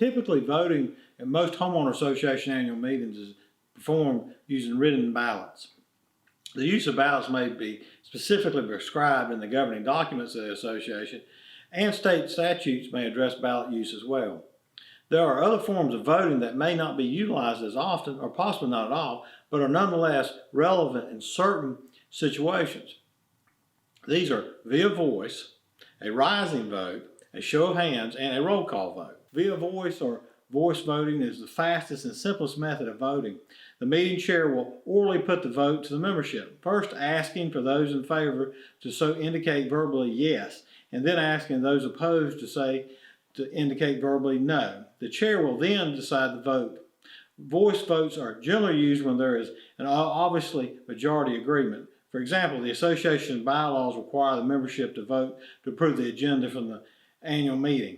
Typically, voting at most homeowner association annual meetings is performed using written ballots. The use of ballots may be specifically prescribed in the governing documents of the association, and state statutes may address ballot use as well. There are other forms of voting that may not be utilized as often, or possibly not at all, but are nonetheless relevant in certain situations. These are via voice, a rising vote, a show of hands, and a roll call vote. Via voice or voice voting is the fastest and simplest method of voting. The meeting chair will orally put the vote to the membership, first asking for those in favor to so indicate verbally yes, and then asking those opposed to indicate verbally no. The chair will then decide the vote. Voice votes are generally used when there is an obviously majority agreement. For example, the association bylaws require the membership to vote to approve the agenda from the annual meeting.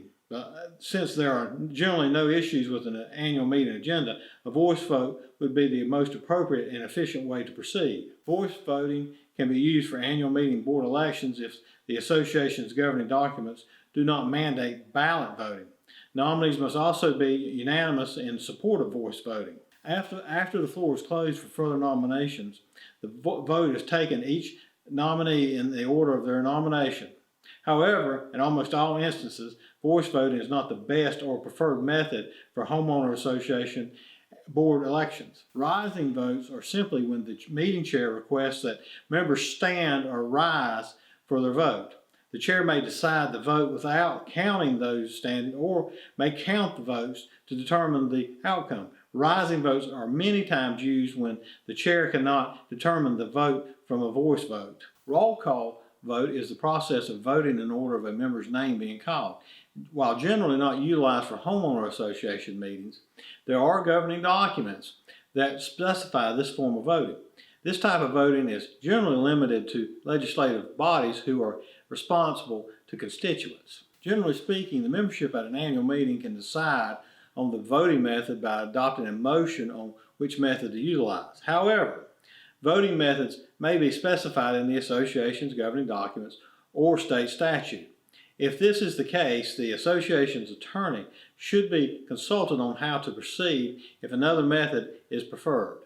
Since there are generally no issues with an annual meeting agenda, a voice vote would be the most appropriate and efficient way to proceed. Voice voting can be used for annual meeting board elections if the association's governing documents do not mandate ballot voting. Nominees must also be unanimous in support of voice voting. After the floor is closed for further nominations, the vote is taken each nominee in the order of their nomination. However, in almost all instances, voice voting is not the best or preferred method for homeowner association board elections. Rising votes are simply when the meeting chair requests that members stand or rise for their vote. The chair may decide the vote without counting those standing, or may count the votes to determine the outcome. Rising votes are many times used when the chair cannot determine the vote from a voice vote. Roll call vote is the process of voting in order of a member's name being called. While generally not utilized for homeowner association meetings, there are governing documents that specify this form of voting. This type of voting is generally limited to legislative bodies who are responsible to constituents. Generally speaking, the membership at an annual meeting can decide on the voting method by adopting a motion on which method to utilize. However, voting methods may be specified in the association's governing documents or state statute. If this is the case, the association's attorney should be consulted on how to proceed if another method is preferred.